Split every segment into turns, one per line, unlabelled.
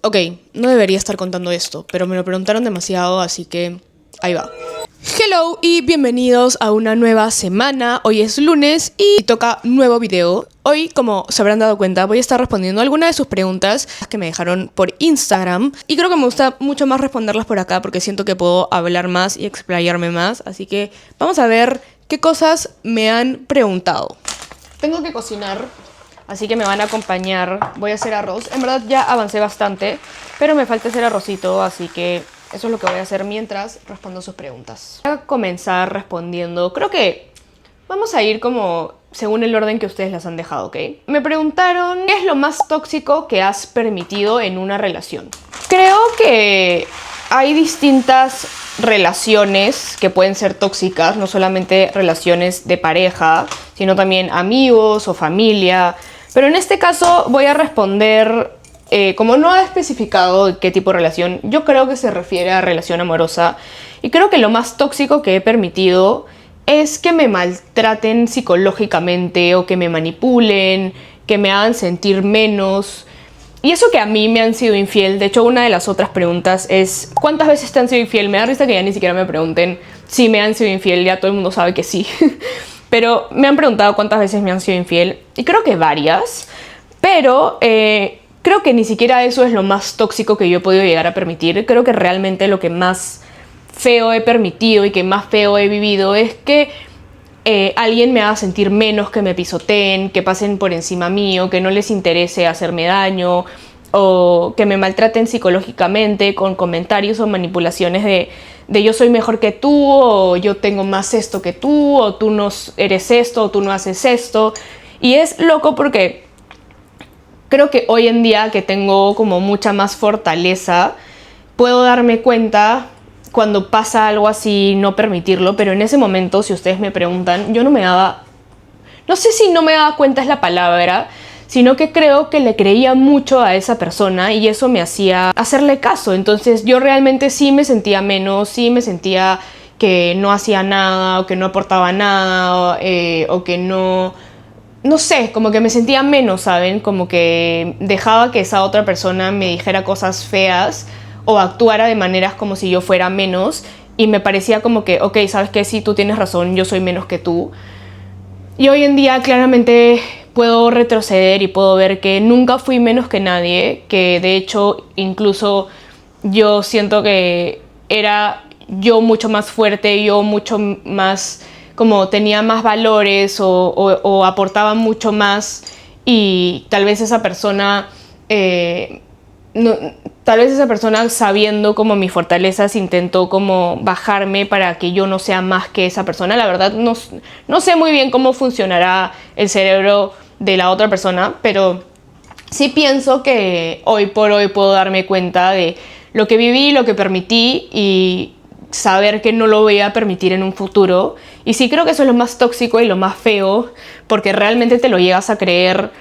Ok, no debería estar contando esto, pero me lo preguntaron demasiado, así que ahí va. Hello y bienvenidos a una nueva semana. Hoy es lunes y toca nuevo video. Hoy, como se habrán dado cuenta, voy a estar respondiendo algunas de sus preguntas que me dejaron por Instagram. Y creo que me gusta mucho más responderlas por acá porque siento que puedo hablar más y explayarme más. Así que vamos a ver qué cosas me han preguntado. Tengo que cocinar, así que me van a acompañar. Voy a hacer arroz. En verdad ya avancé bastante, pero me falta hacer arrocito, así que eso es lo que voy a hacer mientras respondo sus preguntas. Voy a comenzar respondiendo. Creo que vamos a ir como según el orden que ustedes las han dejado, ¿ok? Me preguntaron, ¿qué es lo más tóxico que has permitido en una relación? Creo que hay distintas relaciones que pueden ser tóxicas, no solamente relaciones de pareja, sino también amigos o familia. Pero en este caso voy a responder, como no ha especificado qué tipo de relación, yo creo que se refiere a relación amorosa. Y creo que lo más tóxico que he permitido es que me maltraten psicológicamente o que me manipulen, que me hagan sentir menos. Y eso que a mí me han sido infiel. De hecho, una de las otras preguntas es ¿cuántas veces te han sido infiel? Me da risa que ya ni siquiera me pregunten si me han sido infiel. Ya todo el mundo sabe que sí. Pero me han preguntado cuántas veces me han sido infiel. Y creo que varias. Pero creo que ni siquiera eso es lo más tóxico que yo he podido llegar a permitir. Creo que realmente lo que más feo he permitido y que más feo he vivido es que alguien me haga sentir menos, que me pisoteen, que pasen por encima mío, que no les interese hacerme daño o que me maltraten psicológicamente con comentarios o manipulaciones de yo soy mejor que tú, o yo tengo más esto que tú, o tú no eres esto, o tú no haces esto. Y es loco porque creo que hoy en día que tengo como mucha más fortaleza, puedo darme cuenta cuando pasa algo así, no permitirlo, pero en ese momento, si ustedes me preguntan, yo no me daba, no sé si no me daba cuenta es la palabra, sino que creo que le creía mucho a esa persona y eso me hacía hacerle caso. Entonces yo realmente sí me sentía menos, sí me sentía que no hacía nada o que no aportaba nada o que no sé, como que me sentía menos, ¿saben? Como que dejaba que esa otra persona me dijera cosas feas o actuara de maneras como si yo fuera menos y me parecía como que, ok, ¿sabes qué? Sí, tú tienes razón, yo soy menos que tú. Y hoy en día claramente puedo retroceder y puedo ver que nunca fui menos que nadie, que de hecho incluso yo siento que era yo mucho más fuerte, yo mucho más, como tenía más valores o aportaba mucho más y tal vez esa persona tal vez esa persona, sabiendo como mis fortalezas, intentó como bajarme para que yo no sea más que esa persona. La verdad no sé muy bien cómo funcionará el cerebro de la otra persona, pero sí pienso que hoy por hoy puedo darme cuenta de lo que viví, lo que permití y saber que no lo voy a permitir en un futuro. Y sí creo que eso es lo más tóxico y lo más feo, porque realmente te lo llegas a creer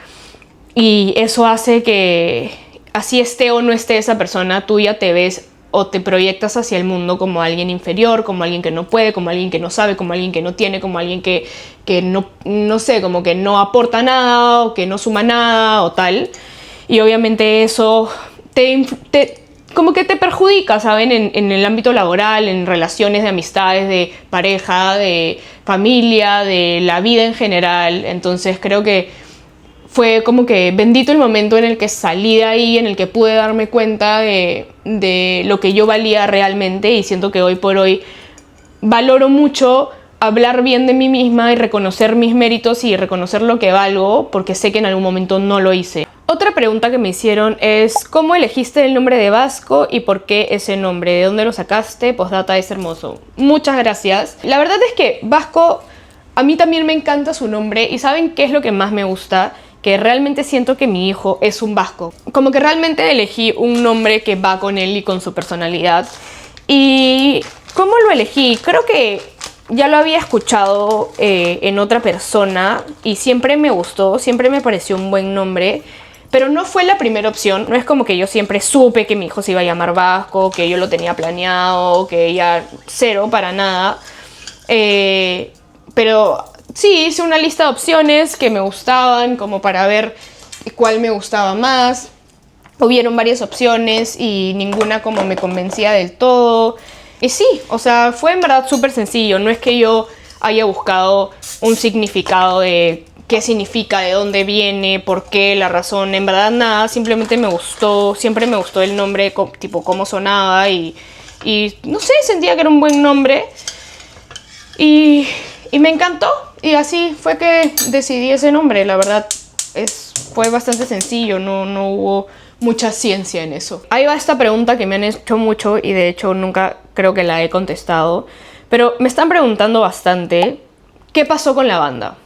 y eso hace que así esté o no esté esa persona, tú ya te ves o te proyectas hacia el mundo como alguien inferior, como alguien que no puede, como alguien que no sabe, como alguien que no tiene, como alguien que no sé, como que no aporta nada o que no suma nada o tal. Y obviamente eso como que te perjudica, ¿saben? En el ámbito laboral, en relaciones de amistades, de pareja, de familia, de la vida en general. Entonces creo que fue como que bendito el momento en el que salí de ahí, en el que pude darme cuenta de lo que yo valía realmente, y siento que hoy por hoy valoro mucho hablar bien de mí misma y reconocer mis méritos y reconocer lo que valgo, porque sé que en algún momento no lo hice. Otra pregunta que me hicieron es ¿cómo elegiste el nombre de Vasco y por qué ese nombre? ¿De dónde lo sacaste? Postdata, es hermoso. Muchas gracias. La verdad es que Vasco, a mí también me encanta su nombre, y ¿saben qué es lo que más me gusta? Que realmente siento que mi hijo es un vasco. Como que realmente elegí un nombre que va con él y con su personalidad. ¿Y cómo lo elegí? Creo que ya lo había escuchado en otra persona y siempre me gustó, siempre me pareció un buen nombre, pero no fue la primera opción. No es como que yo siempre supe que mi hijo se iba a llamar Vasco, que yo lo tenía planeado, que ya cero, para nada. Pero sí, hice una lista de opciones que me gustaban, como para ver cuál me gustaba más. hubieron varias opciones y ninguna como me convencía del todo. Y sí, o sea, fue en verdad súper sencillo. No es que yo haya buscado un significado de qué significa, de dónde viene, por qué, la razón. En verdad nada, simplemente me gustó, siempre me gustó el nombre, tipo cómo sonaba y no sé, sentía que era un buen nombre. Y me encantó. Y así fue que decidí ese nombre. La verdad fue bastante sencillo, no hubo mucha ciencia en eso. Ahí va esta pregunta que me han hecho mucho y de hecho nunca creo que la he contestado. Pero me están preguntando bastante qué pasó con la banda.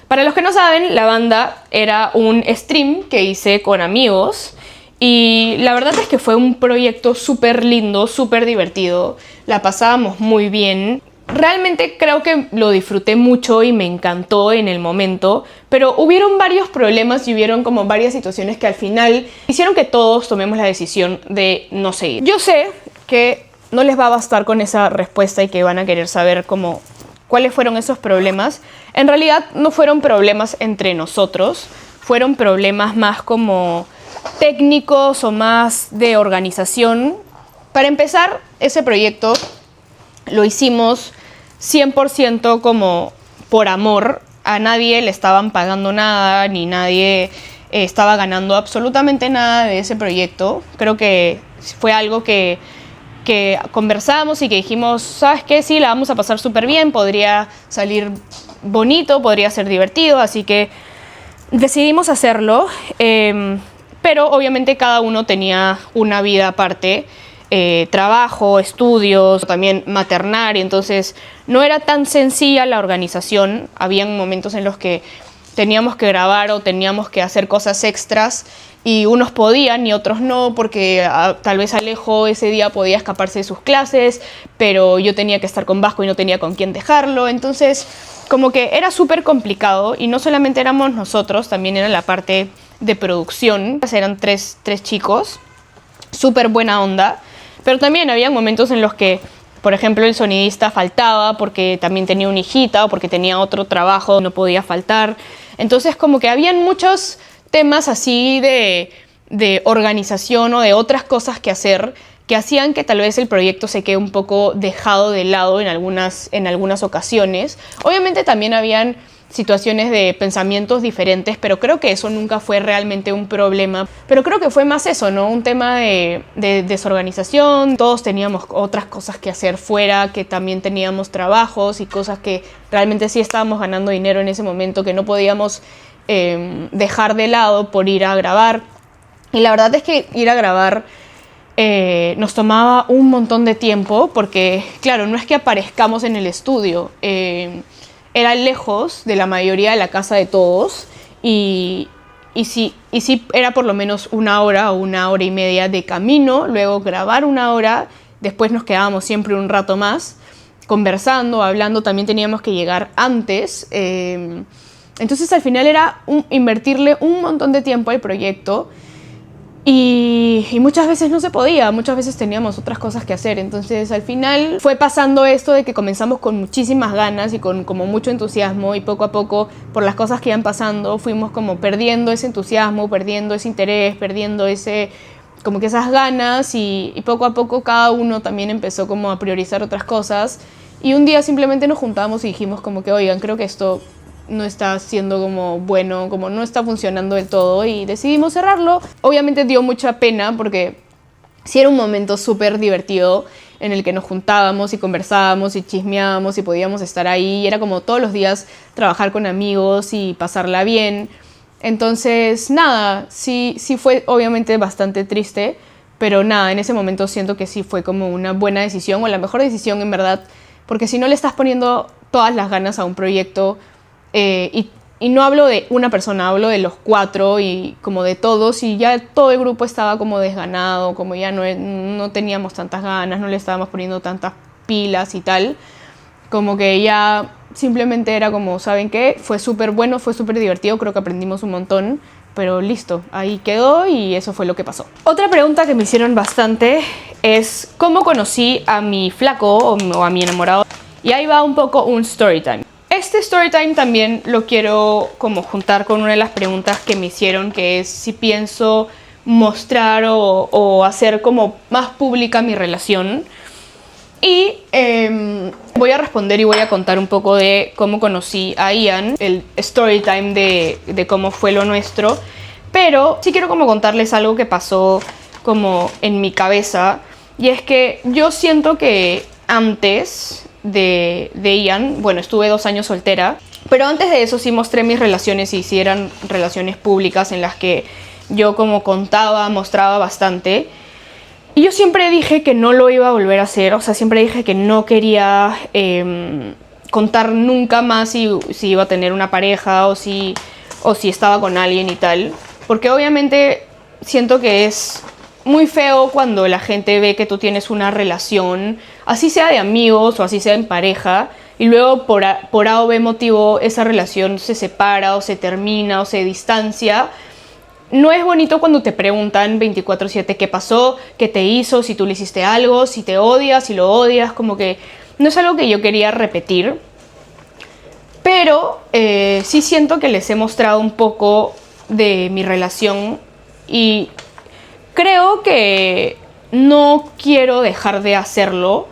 Para los que no saben, la banda era un stream que hice con amigos y la verdad es que fue un proyecto súper lindo, súper divertido. La pasábamos muy bien. Realmente creo que lo disfruté mucho y me encantó en el momento, pero hubieron varios problemas y hubieron como varias situaciones que al final hicieron que todos tomemos la decisión de no seguir. Yo sé que no les va a bastar con esa respuesta y que van a querer saber cómo cuáles fueron esos problemas. En realidad no fueron problemas entre nosotros, fueron problemas más como técnicos o más de organización. Para empezar, ese proyecto lo hicimos 100% como por amor. A nadie le estaban pagando nada, ni nadie estaba ganando absolutamente nada de ese proyecto. Creo que fue algo que conversamos y que dijimos, ¿sabes qué? Sí, la vamos a pasar súper bien, podría salir bonito, podría ser divertido, así que decidimos hacerlo, pero obviamente cada uno tenía una vida aparte, trabajo, estudios, también maternar, y entonces no era tan sencilla la organización. Habían momentos en los que teníamos que grabar o teníamos que hacer cosas extras y unos podían y otros no, porque tal vez Alejo ese día podía escaparse de sus clases, pero yo tenía que estar con Vasco y no tenía con quién dejarlo. Entonces, como que era súper complicado y no solamente éramos nosotros, también era la parte de producción. Eran tres chicos, súper buena onda, pero también había momentos en los que, por ejemplo, el sonidista faltaba porque también tenía una hijita o porque tenía otro trabajo, no podía faltar. Entonces, como que habían muchos temas así de organización o de otras cosas que hacer que hacían que tal vez el proyecto se quede un poco dejado de lado en algunas ocasiones. Obviamente también habían situaciones de pensamientos diferentes, pero creo que eso nunca fue realmente un problema. Pero creo que fue más eso, ¿no? Un tema de desorganización. Todos teníamos otras cosas que hacer fuera, que también teníamos trabajos y cosas que realmente sí estábamos ganando dinero en ese momento, que no podíamos dejar de lado por ir a grabar. Y la verdad es que ir a grabar nos tomaba un montón de tiempo porque, claro, no es que aparezcamos en el estudio, era lejos de la mayoría de la casa de todos y sí era por lo menos 1 hora o 1 hora y media de camino, luego grabar 1 hora, después nos quedábamos siempre un rato más conversando, hablando, también teníamos que llegar antes. Entonces al final era invertirle un montón de tiempo al proyecto y muchas veces no se podía, muchas veces teníamos otras cosas que hacer. Entonces al final fue pasando esto de que comenzamos con muchísimas ganas y con como mucho entusiasmo y poco a poco por las cosas que iban pasando fuimos como perdiendo ese entusiasmo, perdiendo ese interés, perdiendo como que esas ganas y poco a poco cada uno también empezó como a priorizar otras cosas y un día simplemente nos juntamos y dijimos como que oigan, creo que esto no está siendo como bueno, como no está funcionando del todo y decidimos cerrarlo. Obviamente dio mucha pena porque sí era un momento súper divertido en el que nos juntábamos y conversábamos y chismeábamos y podíamos estar ahí y era como todos los días trabajar con amigos y pasarla bien. Entonces nada, sí fue obviamente bastante triste, pero nada, en ese momento siento que sí fue como una buena decisión o la mejor decisión en verdad, porque si no le estás poniendo todas las ganas a un proyecto, y no hablo de una persona, hablo de los 4 y como de todos y ya todo el grupo estaba como desganado, como ya no teníamos tantas ganas, no le estábamos poniendo tantas pilas y tal, como que ya simplemente era como, ¿saben qué? Fue súper bueno, fue súper divertido, creo que aprendimos un montón, pero listo, ahí quedó y eso fue lo que pasó. Otra pregunta que me hicieron bastante es ¿cómo conocí a mi flaco o a mi enamorado? Y ahí va un poco un story time. Este story time también lo quiero como juntar con una de las preguntas que me hicieron, que es si pienso mostrar o hacer como más pública mi relación. Y voy a responder y voy a contar un poco de cómo conocí a Ian, el story time de cómo fue lo nuestro. Pero sí quiero como contarles algo que pasó como en mi cabeza. Y es que yo siento que antes de Ian, bueno, estuve 2 años soltera, pero antes de eso sí mostré mis relaciones y sí eran relaciones públicas en las que yo como contaba, mostraba bastante. Y yo siempre dije que no lo iba a volver a hacer, o sea, siempre dije que no quería contar nunca más si iba a tener una pareja o si estaba con alguien y tal. Porque obviamente siento que es muy feo cuando la gente ve que tú tienes una relación, así sea de amigos o así sea en pareja, y luego por A o B motivo esa relación se separa o se termina o se distancia. No es bonito cuando te preguntan 24/7 qué pasó, qué te hizo, si tú le hiciste algo, si te odias, si lo odias, como que no es algo que yo quería repetir. Pero sí siento que les he mostrado un poco de mi relación y creo que no quiero dejar de hacerlo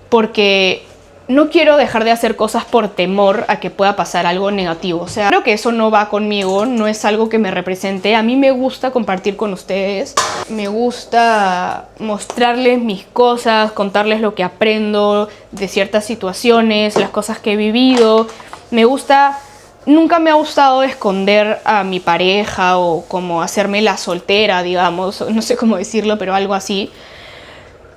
porque no quiero dejar de hacer cosas por temor a que pueda pasar algo negativo. O sea, creo que eso no va conmigo, no es algo que me represente. A mí me gusta compartir con ustedes, me gusta mostrarles mis cosas, contarles lo que aprendo de ciertas situaciones, las cosas que he vivido. Nunca me ha gustado esconder a mi pareja o como hacerme la soltera, digamos, no sé cómo decirlo, pero algo así.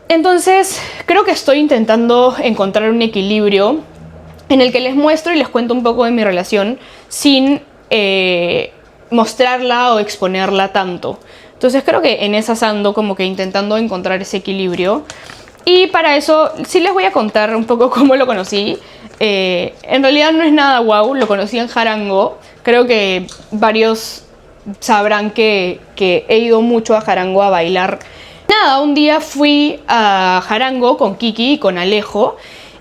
Entonces, creo que estoy intentando encontrar un equilibrio en el que les muestro y les cuento un poco de mi relación sin mostrarla o exponerla tanto. Entonces, creo que en esas ando como que intentando encontrar ese equilibrio. Y para eso sí les voy a contar un poco cómo lo conocí. En realidad no es nada guau, lo conocí en Jarango. Creo que varios sabrán que he ido mucho a Jarango a bailar. Nada, un día fui a Jarango con Kiki y con Alejo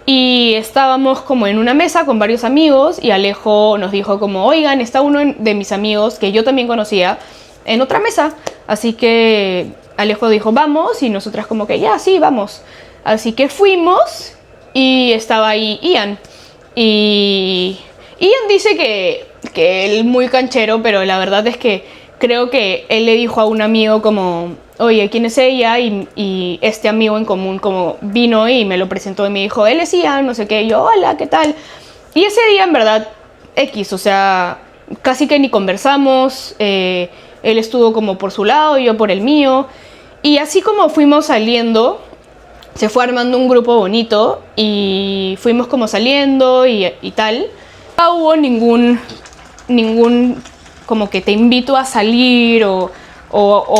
y estábamos como en una mesa con varios amigos y Alejo nos dijo como, oigan, está uno de mis amigos que yo también conocía en otra mesa. Así que Alejo dijo, vamos, y nosotras como que ya, sí, vamos. Así que fuimos y estaba ahí Ian. Y Ian dice que él muy canchero, pero la verdad es que creo que él le dijo a un amigo como, oye, ¿quién es ella? Y este amigo en común como vino y me lo presentó y me dijo, él es Ian, no sé qué. Y yo, hola, ¿qué tal? Y ese día en verdad X, o sea, casi que ni conversamos. Él estuvo como por su lado y yo por el mío. Y así como fuimos saliendo, se fue armando un grupo bonito y fuimos como saliendo y tal. No hubo ningún como que te invito a salir o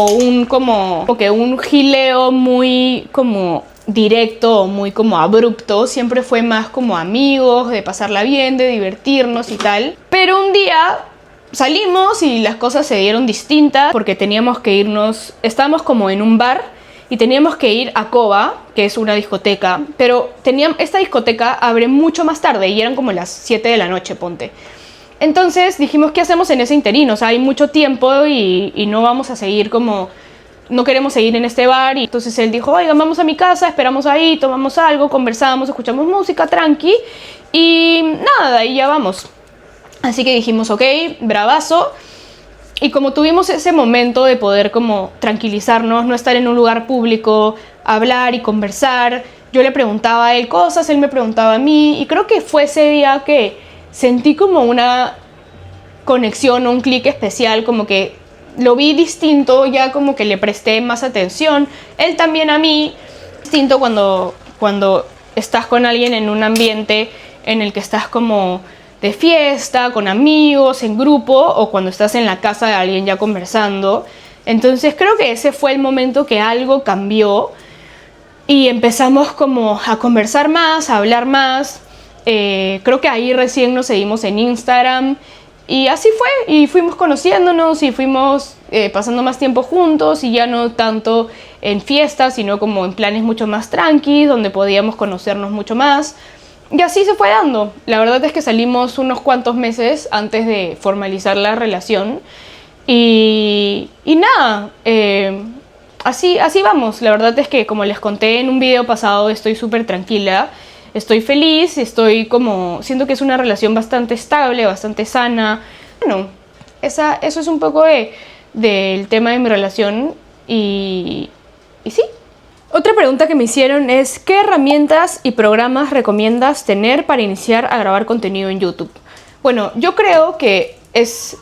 un gileo muy como directo o muy como abrupto. Siempre fue más como amigos, de pasarla bien, de divertirnos y tal. Pero un día salimos y las cosas se dieron distintas porque teníamos que irnos, estábamos como en un bar y teníamos que ir a Coba, que es una discoteca, pero esta discoteca abre mucho más tarde y eran como las 7 de la noche, ponte. Entonces dijimos, ¿qué hacemos en ese interín? O sea, hay mucho tiempo y no vamos a seguir como, no queremos seguir en este bar. Y entonces él dijo, oigan, vamos a mi casa, esperamos ahí, tomamos algo, conversamos, escuchamos música, tranqui. Y nada, y ya vamos. Así que dijimos, ok, bravazo. Y como tuvimos ese momento de poder como tranquilizarnos, no estar en un lugar público, hablar y conversar, yo le preguntaba a él cosas, él me preguntaba a mí. Y creo que fue ese día que sentí como una conexión o un clic especial, como que lo vi distinto, ya como que le presté más atención. Él también a mí. Distinto cuando estás con alguien en un ambiente en el que estás como de fiesta, con amigos, en grupo, o cuando estás en la casa de alguien ya conversando. Entonces creo que ese fue el momento que algo cambió y empezamos como a conversar más, a hablar más. Creo que ahí recién nos seguimos en Instagram y así fue, y fuimos conociéndonos y fuimos pasando más tiempo juntos y ya no tanto en fiestas, sino como en planes mucho más tranquilos, donde podíamos conocernos mucho más. Y así se fue dando. La verdad es que salimos unos cuantos meses antes de formalizar la relación Y nada, así vamos. La verdad es que, como les conté en un video pasado, estoy súper tranquila, estoy feliz, siento que es una relación bastante estable, bastante sana. Bueno, eso es un poco del tema de mi relación y sí. Otra pregunta que me hicieron es: ¿qué herramientas y programas recomiendas tener para iniciar a grabar contenido en YouTube? Bueno, yo creo que es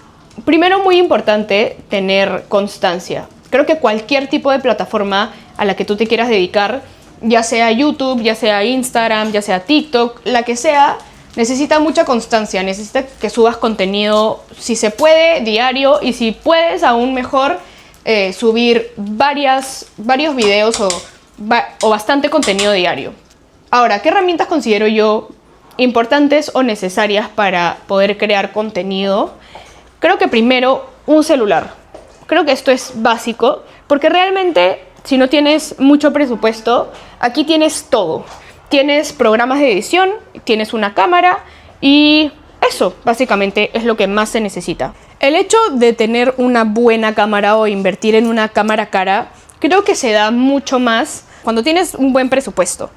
primero muy importante tener constancia. Creo que cualquier tipo de plataforma a la que tú te quieras dedicar, ya sea YouTube, ya sea Instagram, ya sea TikTok, la que sea, necesita mucha constancia, necesita que subas contenido, si se puede, diario, y si puedes, aún mejor, subir varios videos o bastante contenido diario. Ahora, ¿qué herramientas considero yo importantes o necesarias para poder crear contenido? Creo que primero, un celular. Creo que esto es básico, porque realmente, si no tienes mucho presupuesto, aquí tienes todo. Tienes programas de edición, tienes una cámara y eso básicamente es lo que más se necesita. El hecho de tener una buena cámara o invertir en una cámara cara, creo que se da mucho más cuando tienes un buen presupuesto.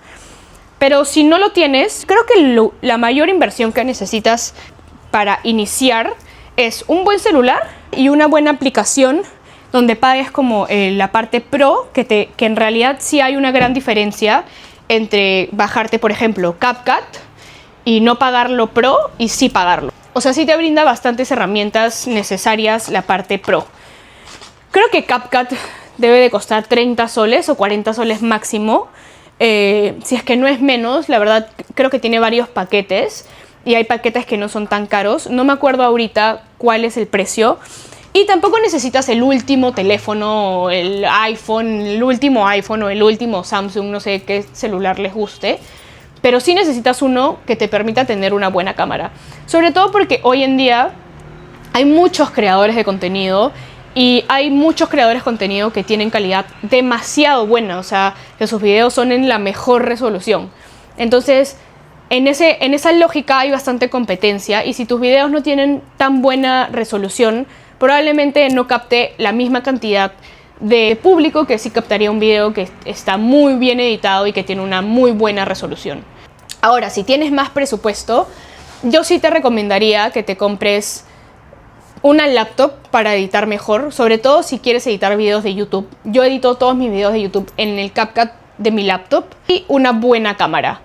Pero si no lo tienes, creo que la mayor inversión que necesitas para iniciar es un buen celular y una buena aplicación donde pagues como la parte pro, que en realidad sí hay una gran diferencia entre bajarte, por ejemplo, CapCut y no pagarlo pro y sí pagarlo. O sea, sí te brinda bastantes herramientas necesarias la parte pro. Creo que CapCut debe de costar 30 soles o 40 soles máximo. Si es que no es menos, la verdad creo que tiene varios paquetes y hay paquetes que no son tan caros. No me acuerdo ahorita cuál es el precio. Y tampoco necesitas el último teléfono, el último iPhone o el último Samsung, no sé qué celular les guste. Pero sí necesitas uno que te permita tener una buena cámara. Sobre todo porque hoy en día hay muchos creadores de contenido y hay muchos creadores de contenido que tienen calidad demasiado buena. O sea, que sus videos son en la mejor resolución. Entonces, en esa lógica hay bastante competencia. Y si tus videos no tienen tan buena resolución, probablemente no capte la misma cantidad de público que sí captaría un video que está muy bien editado y que tiene una muy buena resolución. Ahora, si tienes más presupuesto, yo sí te recomendaría que te compres una laptop para editar mejor, sobre todo si quieres editar videos de YouTube. Yo edito todos mis videos de YouTube en el CapCut de mi laptop. Y una buena cámara,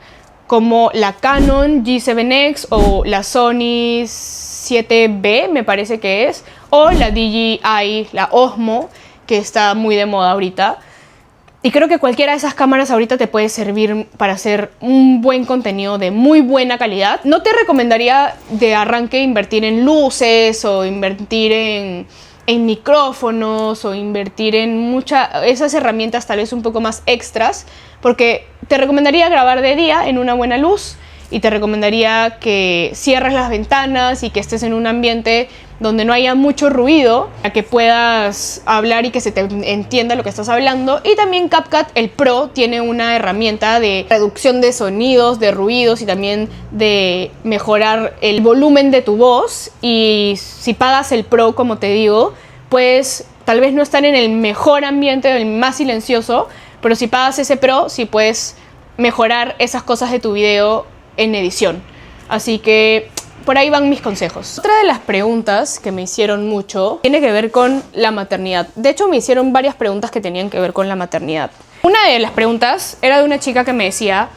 como la Canon G7X o la Sony 7B, me parece que es, o la DJI, la Osmo, que está muy de moda ahorita. Y creo que cualquiera de esas cámaras ahorita te puede servir para hacer un buen contenido de muy buena calidad. No te recomendaría de arranque invertir en luces o invertir en micrófonos o invertir en esas herramientas tal vez un poco más extras, porque te recomendaría grabar de día en una buena luz y te recomendaría que cierres las ventanas y que estés en un ambiente donde no haya mucho ruido, para que puedas hablar y que se te entienda lo que estás hablando. Y también CapCut, el Pro, tiene una herramienta de reducción de sonidos, de ruidos y también de mejorar el volumen de tu voz. Y si pagas el Pro, como te digo, pues tal vez no estar en el mejor ambiente, el más silencioso, pero si pagas ese Pro, sí puedes mejorar esas cosas de tu video en edición. Así que por ahí van mis consejos. Otra de las preguntas que me hicieron mucho tiene que ver con la maternidad. De hecho, me hicieron varias preguntas que tenían que ver con la maternidad. Una de las preguntas era de una chica que me decía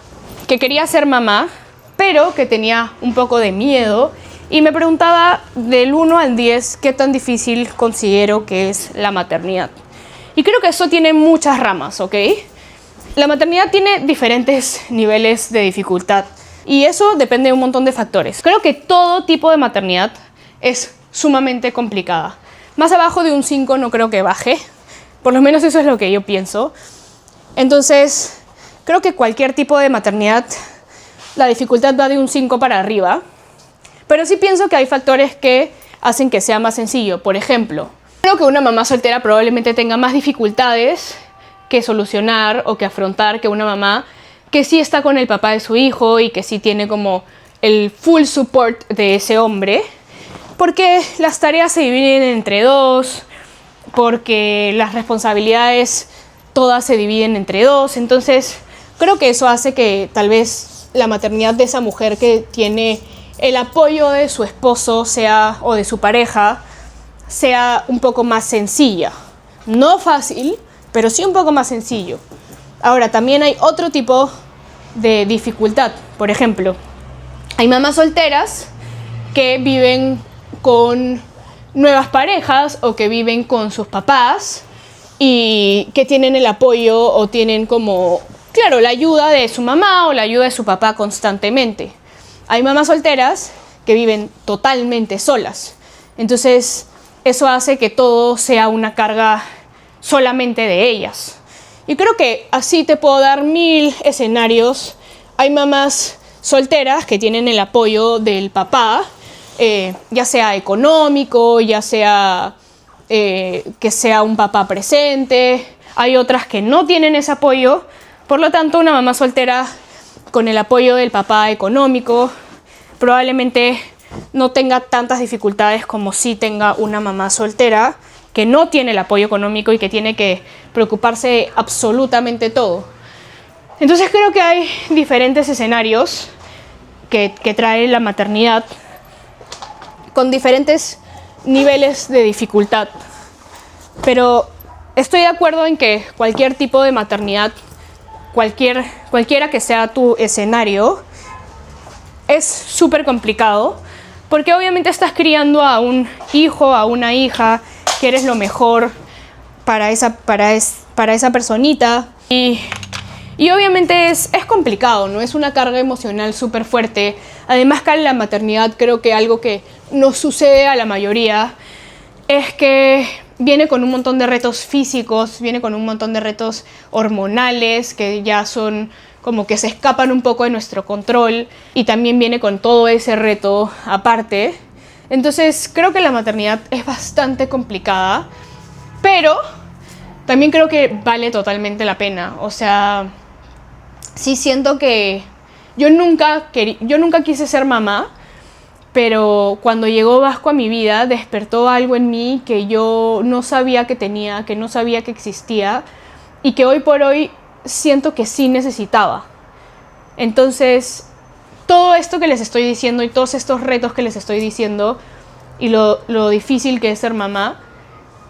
que quería ser mamá, pero que tenía un poco de miedo, y me preguntaba del 1 al 10 qué tan difícil considero que es la maternidad. Y creo que eso tiene muchas ramas, ¿ok? La maternidad tiene diferentes niveles de dificultad. Y eso depende de un montón de factores. Creo que todo tipo de maternidad es sumamente complicada. Más abajo de un 5 no creo que baje. Por lo menos eso es lo que yo pienso. Entonces, creo que cualquier tipo de maternidad, la dificultad va de un 5 para arriba. Pero sí pienso que hay factores que hacen que sea más sencillo. Por ejemplo, creo que una mamá soltera probablemente tenga más dificultades que solucionar o que afrontar que una mamá que sí está con el papá de su hijo y que sí tiene como el full support de ese hombre, porque las tareas se dividen entre dos, porque las responsabilidades todas se dividen entre dos. Entonces creo que eso hace que tal vez la maternidad de esa mujer que tiene el apoyo de su esposo o de su pareja sea un poco más sencilla. No fácil, pero sí un poco más sencillo. Ahora, también hay otro tipo de dificultad. Por ejemplo, hay mamás solteras que viven con nuevas parejas o que viven con sus papás y que tienen el apoyo o tienen como, claro, la ayuda de su mamá o la ayuda de su papá constantemente. Hay mamás solteras que viven totalmente solas. Entonces, eso hace que todo sea una carga solamente de ellas. Y creo que así te puedo dar 1000 escenarios. Hay mamás solteras que tienen el apoyo del papá, ya sea económico, ya sea que sea un papá presente. Hay otras que no tienen ese apoyo. Por lo tanto, una mamá soltera con el apoyo del papá económico probablemente no tenga tantas dificultades como si tenga una mamá soltera que no tiene el apoyo económico y que tiene que preocuparse de absolutamente todo. Entonces creo que hay diferentes escenarios que trae la maternidad con diferentes niveles de dificultad. Pero estoy de acuerdo en que cualquier tipo de maternidad, cualquiera que sea tu escenario, es súper complicado, porque obviamente estás criando a un hijo, a una hija, que eres lo mejor para esa personita. Y obviamente es complicado, ¿no? Es una carga emocional súper fuerte. Además que en la maternidad creo que algo que nos sucede a la mayoría es que viene con un montón de retos físicos, viene con un montón de retos hormonales que ya son como que se escapan un poco de nuestro control, y también viene con todo ese reto aparte. Entonces creo que la maternidad es bastante complicada, pero también creo que vale totalmente la pena. O sea, sí siento que yo nunca quise ser mamá, pero cuando llegó Vasco a mi vida despertó algo en mí que yo no sabía que tenía, que no sabía que existía, y que hoy por hoy siento que sí necesitaba. Entonces, todo esto que les estoy diciendo y todos estos retos que les estoy diciendo y lo difícil que es ser mamá,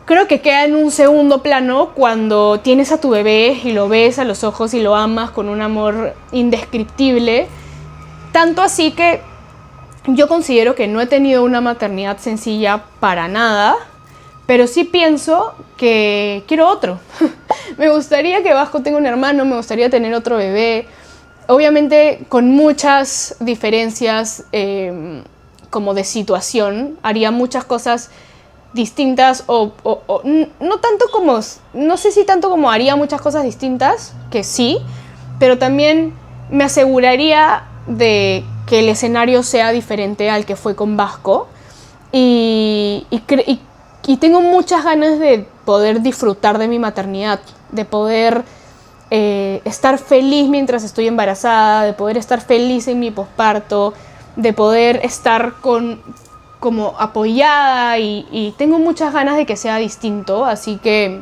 creo que queda en un segundo plano cuando tienes a tu bebé y lo ves a los ojos y lo amas con un amor indescriptible. Tanto así que yo considero que no he tenido una maternidad sencilla para nada, pero sí pienso que quiero otro. Me gustaría que Vasco tenga un hermano, me gustaría tener otro bebé. Obviamente con muchas diferencias como de situación, haría muchas cosas distintas o no tanto como, no sé si tanto como haría muchas cosas distintas, que sí, pero también me aseguraría de que el escenario sea diferente al que fue con Vasco, y tengo muchas ganas de poder disfrutar de mi maternidad, de poder estar feliz mientras estoy embarazada, de poder estar feliz en mi posparto, de poder estar como apoyada, y tengo muchas ganas de que sea distinto. Así que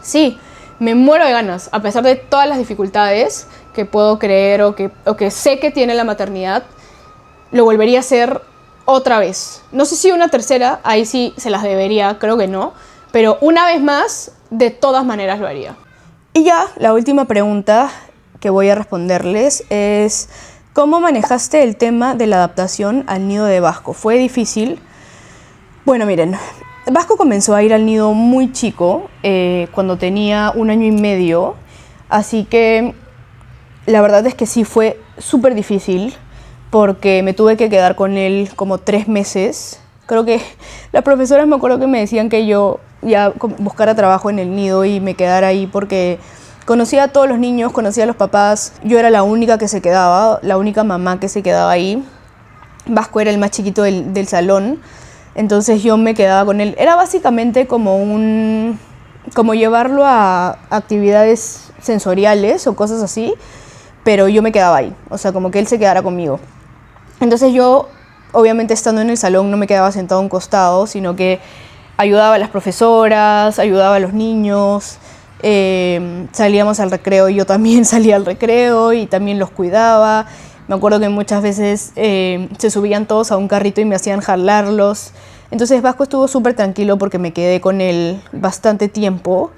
sí, me muero de ganas, a pesar de todas las dificultades que puedo creer o que sé que tiene la maternidad, lo volvería a hacer otra vez. No sé si una tercera, ahí sí se las debería, creo que no, pero una vez más, de todas maneras lo haría. Y ya, la última pregunta que voy a responderles es: ¿cómo manejaste el tema de la adaptación al nido de Vasco? ¿Fue difícil? Bueno, miren, Vasco comenzó a ir al nido muy chico, cuando tenía 1 año y medio, así que la verdad es que sí fue súper difícil, porque me tuve que quedar con él como 3 meses. Creo que las profesoras me acuerdo que me decían que yo ya buscara trabajo en el nido y me quedara ahí, porque conocía a todos los niños, conocía a los papás. Yo era la única que se quedaba, la única mamá que se quedaba ahí. Vasco era el más chiquito del salón, entonces yo me quedaba con él. Era básicamente como llevarlo a actividades sensoriales o cosas así, pero yo me quedaba ahí, o sea, como que él se quedara conmigo. Entonces yo obviamente estando en el salón no me quedaba sentado a un costado, sino que ayudaba a las profesoras, ayudaba a los niños, salíamos al recreo, yo también salía al recreo y también los cuidaba. Me acuerdo que muchas veces se subían todos a un carrito y me hacían jalarlos. Entonces Vasco estuvo súper tranquilo porque me quedé con él bastante tiempo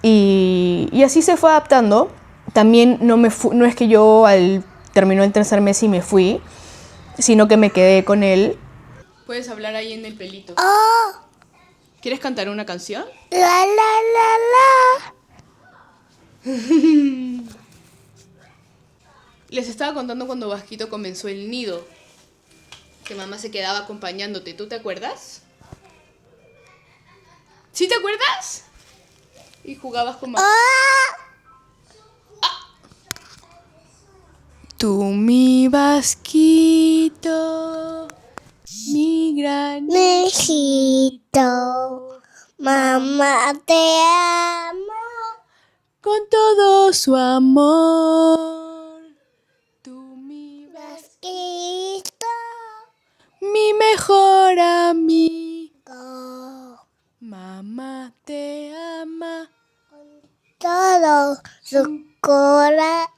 y así se fue adaptando. También no es que yo terminó el tercer mes y me fui, sino que me quedé con él. Puedes hablar ahí en el pelito.
Oh,
¿Quieres cantar una canción?
la la la la.
Les estaba contando cuando Vasquito comenzó el nido, que mamá se quedaba acompañándote. ¿Tú te acuerdas? ¿Sí te acuerdas? Y jugabas con mamá. Tú, mi Vasquito, mi gran
Mijito, mamá te ama.
con todo su amor. Tú, mi
Vasquito,
mi mejor amigo.
con
Mamá te ama.
todo su corazón.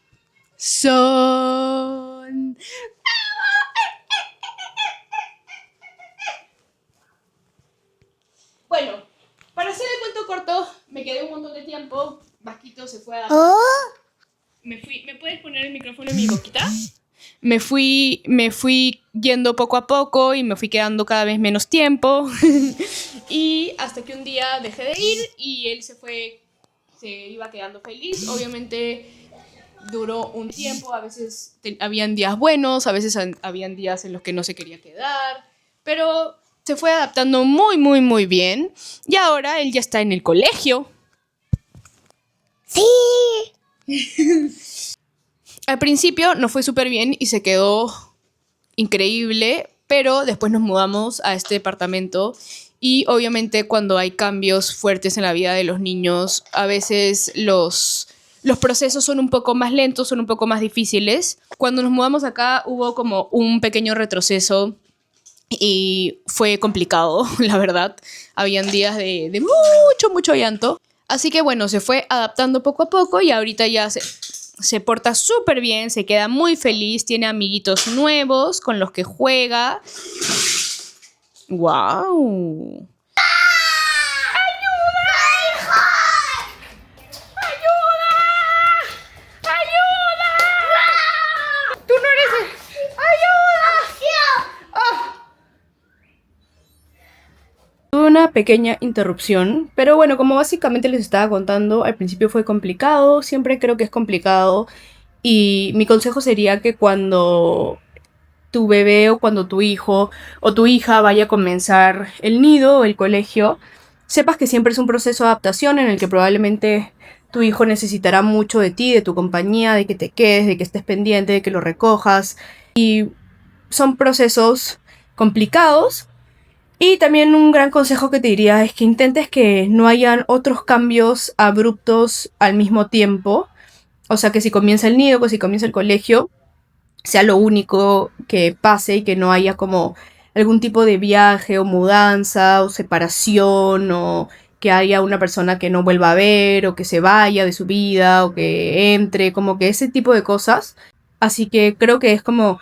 Son. Bueno, para hacer el cuento corto, me quedé un montón de tiempo. Vasquito se fue a...
Oh,
¿Me puedes poner el micrófono en mi boquita? Me fui yendo poco a poco y me fui quedando cada vez menos tiempo. Y hasta que un día dejé de ir y él se iba quedando feliz. Obviamente duró un tiempo, a veces habían días buenos, a veces habían días en los que no se quería quedar, pero se fue adaptando muy, muy, muy bien. Y ahora él ya está en el colegio.
sí.
Al principio no fue súper bien y se quedó increíble, pero después nos mudamos a este departamento y obviamente cuando hay cambios fuertes en la vida de los niños, a veces los procesos son un poco más lentos, son un poco más difíciles. Cuando nos mudamos acá hubo como un pequeño retroceso y fue complicado, la verdad. Habían días de mucho, mucho llanto. Así que bueno, se fue adaptando poco a poco y ahorita ya se porta súper bien, se queda muy feliz, tiene amiguitos nuevos con los que juega. ¡Wow! ¡Tú no eres el... Tuve una pequeña interrupción, pero bueno, como básicamente les estaba contando, al principio fue complicado, siempre creo que es complicado y mi consejo sería que cuando tu bebé o cuando tu hijo o tu hija vaya a comenzar el nido o el colegio, sepas que siempre es un proceso de adaptación en el que probablemente tu hijo necesitará mucho de ti, de tu compañía, de que te quedes, de que estés pendiente, de que lo recojas. Y son procesos complicados. Y también un gran consejo que te diría es que intentes que no hayan otros cambios abruptos al mismo tiempo. O sea, que si comienza el nido, que si comienza el colegio, sea lo único que pase y que no haya como algún tipo de viaje o mudanza o separación o que haya una persona que no vuelva a ver o que se vaya de su vida o que entre, como que ese tipo de cosas. Así que creo que es como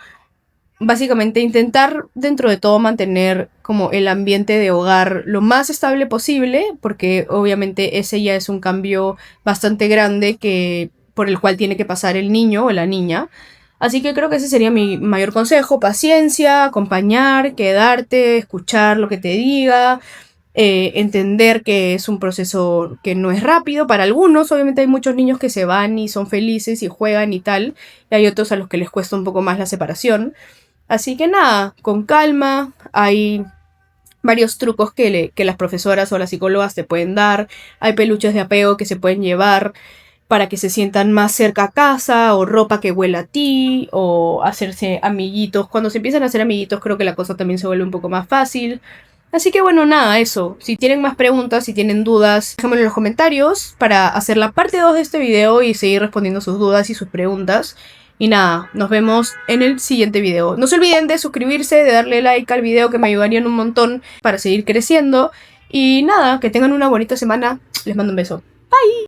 básicamente intentar dentro de todo mantener como el ambiente de hogar lo más estable posible, porque obviamente ese ya es un cambio bastante grande por el cual tiene que pasar el niño o la niña. Así que creo que ese sería mi mayor consejo: paciencia, acompañar, quedarte, escuchar lo que te diga, entender que es un proceso que no es rápido para algunos. Obviamente hay muchos niños que se van y son felices y juegan y tal, y hay otros a los que les cuesta un poco más la separación. Así que nada, con calma. Hay varios trucos que las profesoras o las psicólogas te pueden dar. Hay peluches de apego que se pueden llevar para que se sientan más cerca a casa, o ropa que huela a ti, o hacerse amiguitos. Cuando se empiezan a hacer amiguitos creo que la cosa también se vuelve un poco más fácil. Así que bueno, nada, eso. Si tienen más preguntas, si tienen dudas, déjenmelo en los comentarios para hacer la parte 2 de este video y seguir respondiendo sus dudas y sus preguntas. Y nada, nos vemos en el siguiente video. No se olviden de suscribirse, de darle like al video, que me ayudarían un montón para seguir creciendo. Y nada, que tengan una bonita semana. Les mando un beso. Bye.